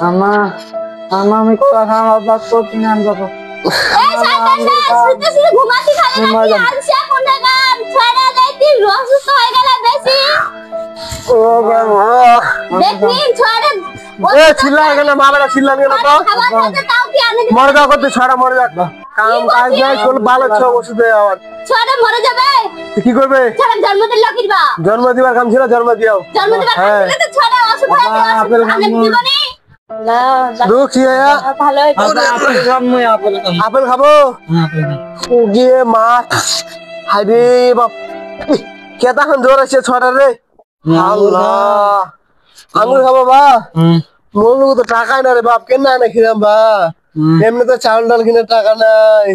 আমা আমা আমি কথা বাদ করছি না বাবা এই শয়তানটা শুতে শুতে ঘুমাতে খালি নাকি আনছে কোনটা গান ছড়া দেতি অসুস্থ হয়ে গেল বেশি ও বাবা দেখি ছড়া এ চিল্লা গেল মা বড় চিল্লা গেল তো খাবার খেতে তাও কি আনে মরে যাও করতে ছড়া মরে যাক কাম কাজ নাই চল ভালো ছ ওষুধ দেয় আবার ছড়া মরে যাবে কি করবে ছড়া জন্মদিন লাগিবা জন্ম দিবার কাম ছিল জন্ম দিও জন্ম দিবার কাছে তো ছড়া অসুস্থ হয়ে গেল আমি জীবনে না দুখিয়া ভালো আপেল খাবো আপেল খাবো গিয়ে মা হাইরে বাপ কেতা খান জোর আছে ছড়া রে আল্লাহ আঙুর খাবো বা মোলু তো টাকা না রে বাপ কেন না খিরাম বা এমনি তো চাউল ডাল কিনে টাকা নাই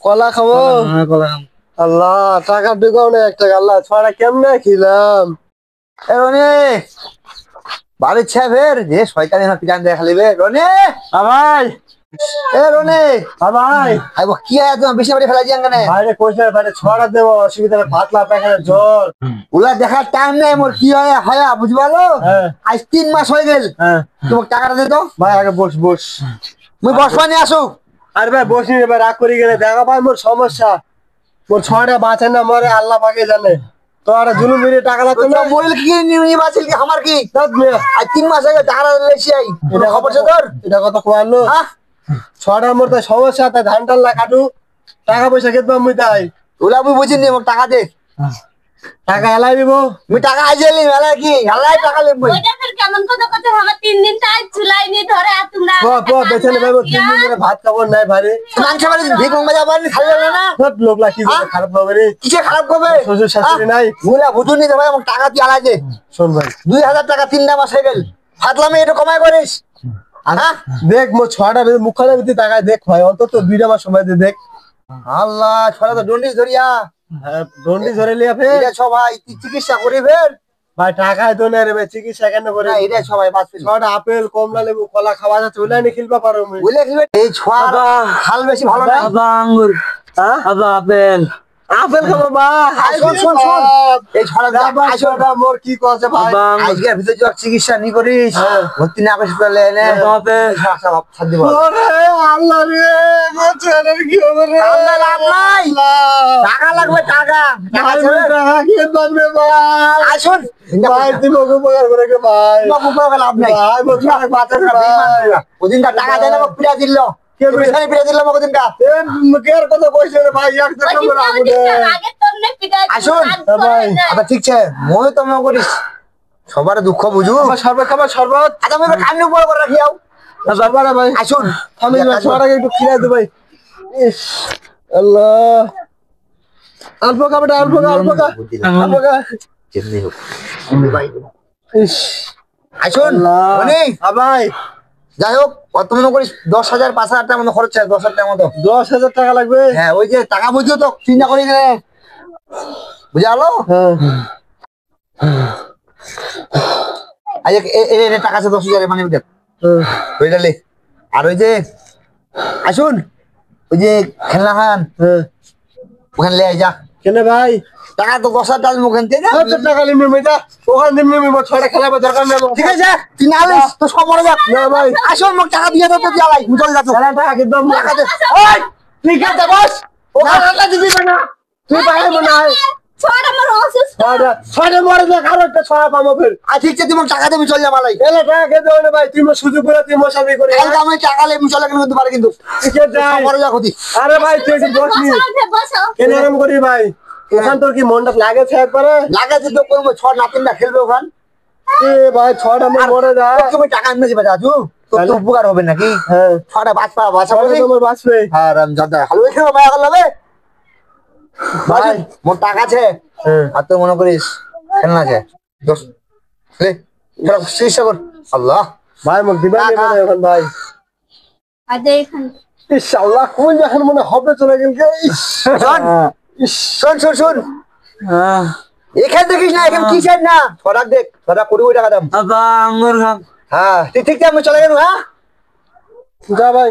কলা খাবো আল্লাহ টাকা ঢুকাও না একটা আল্লাহ ছড়া কেমনে খিলাম রনে বাড়ির ছেলের যে শয়তানি না পিটান দেখা লিবে রনে ভাই এ রনে ভাই আইবো কি আয় তুমি বেশি বাড়ি ফেলা দিয়ান কেনে বাইরে কইছে বাইরে ছড়া দেব অসুবিধা পাতলা পায়খানা জ্বর ওলা দেখার টাইম নাই মোর কি হয় হায়া বুঝি পারলো আজ 3 মাস হয়ে গেল তোমাকে টাকাটা দে তো ভাই আগে বস বস মুই বসবানি আসো আরে ভাই বসি এবার রাগ করে গেলে দেখা ভাই মোর সমস্যা মোর ছড়া বাঁচে না মরে আল্লাহ পাকে জানে তো আর জুলুম মেরে টাকা লাগতো না মোবাইল কি নিয়ে বাঁচিল কি আমার কি আজ 3 মাস আগে টাকা লেছি আই এটা খবর আছে তোর এটা কথা কোয়ালো ছড়া মোর তো সমস্যা তাই ধান টান কাটু টাকা পয়সা খেতে মুই তাই ওলা মুই বুঝিনি মোক টাকা দে টাকা এলাই দিব মুই টাকা আইজেলি মেলা কি এলাই টাকা লেব মুই ওইটা ফের কেমন কথা কথা আমার 3 দিন তাই চুলাই নি ধরে তোমরা বেচনে ভাই 3 দিন ধরে ভাত খাবো নাই ভাই মাংস বাড়ি ভিক মঙ্গা যাবানি খালি হলো না সব লোক লাগি খারাপ হবে রে কিসে খারাপ করবে শ্বশুর শাশুড়ি নাই ওলা বুঝুনি দে ভাই মোক টাকা দিয়ে আলাই দে শোন ভাই 2000 টাকা 3 মাস হয়ে গেল ফাতলামে এটা কমাই করিস দেখ মো ছড়া মুখানা ভিতরে টাকা দেখ ভাই অন্তত 2 মাস সময় দে দেখ আল্লাহ ছড়া তো ডন্ডিস ধরিয়া ডন্ডি ধরে লিয়া ফের এটা সবাই চিকিৎসা করি ফের ভাই টাকায় তো না রে ভাই চিকিৎসা কেন করে না এটা সবাই বাঁচবে ছড়া আপেল কমলা লেবু কলা খাওয়া যাচ্ছে ওইলা নি খেলবা পারো মুই বুঝলে কি এই ছড়া হাল বেশি ভালো না আঙ্গুর হ্যাঁ আপেল আপেল খাবো বা শোন শোন শোন এই ছড়া ছড়া মোর কি করছে ভাই আজকে ভিতরে যা চিকিৎসা নি করিস ভর্তি না করিস তাহলে এনে সব ছাড় দিব ওরে আল্লাহ রে মোর কি হবে রে আল্লাহ লাভ নাই টাকা লাগবে টাকা টাকা ছেড়ে টাকা কি বানবে ভাই আসুন ভাই তুমি ওকে উপকার করে কে ভাই উপকার লাভ নাই ভাই মোর টাকা বাঁচার ভাই ওদিনটা টাকা দেন আমাকে পিড়া দিল কে বিছানি পিড়া দিল আমাকে ওদিনটা এ কেয়ার কথা কইছে রে ভাই এক টাকা করে আগুনে আগে তোমরা পিটাই আসুন ভাই আচ্ছা ঠিক আছে মই তো মনে করিস সবার দুঃখ বুঝু শরবত খাবার শরবত আচ্ছা আমি কান্নে উপর করে রাখি আও শরবত ভাই আসুন আমি ছড়াকে একটু খিলাই দে ভাই ইস আল্লাহ অল্প খাবার অল্প যেমনি হোক ইস আসুন মানে ভাই যাই হোক কত মনে করিস 10,000 5,000 টাকা মতো খরচ হয় 10,000 টাকা মতো 10,000 টাকা লাগবে হ্যাঁ ওই যে টাকা বুঝিও তো চিন্তা করি রে বুঝালো হ্যাঁ আজ এই টাকা আছে 10,000 মানে দেখ ওইটা লে আর ওই যে আসুন ওই যে খেলনা খান ওখানে লে যা কেন ভাই টাকা তো 10,000 টাকা ওখান থেকে যা কত টাকা নিবি মেজা ওখান দিন নিবি মোর ছড়া খেলাবে দরকার নেই ঠিক আছে তুই না আলিস তো সব মরে যাক না ভাই আসুন মোক টাকা দিয়ে দাও তো দিয়ালাই চলে যাচ্ছ টাকা একদম টাকা দে ওই ঠিক আছে বস ওখানে টাকা দিবি না তুই পাইবে না ছড়া আমার অসুস্থ ছড়া মরে যা কারো একটা ছড়া পাবো ফের আর ঠিক আছে তুমি টাকা দেবি চলে যা মালাই এলে টাকা কে দেও না ভাই তুই মোর সুযোগ করে তুই মোর সাথে করে কালকে আমি টাকা লেবি চলে গেলে পারে কিন্তু ঠিক আছে যাই মরে যা ক্ষতি আরে ভাই তুই একটু বস নি বসো কেন এরকম করি ভাই ওখান তোর কি মনটা লাগেছে একবারে লাগাতে তো করবো ছ নাতিনটা খেলবে ওখান এ ভাই ছড়া আমার মরে যায় তুমি টাকা এমনি দিবে রাজু তোর তো উপকার হবে নাকি হ্যাঁ ছটা বাঁচবা বাঁচা ছড়া বলি তোমার বাঁচবে হ্যাঁ রামজাদা হালুই খেলো মায়া করলে ভাই মোর টাকা আছে হ্যাঁ আর তুই মনে করিস খেলনা আছে দোষ লে এবার চেষ্টা কর আল্লাহ ভাই মুখ দিবা নি মনে এখন ভাই আর দেখেন ইনশাআল্লাহ কোন যখন মনে হবে চলে গেল কে শোন শোন শোন শোন এখান দেখিস না এখানে কি চাই না ছড়া দেখ ছড়া 20 টাকা দাম আঙ্গুর খাম হ্যাঁ ঠিক ঠিক আমি চলে গেল হ্যাঁ যা ভাই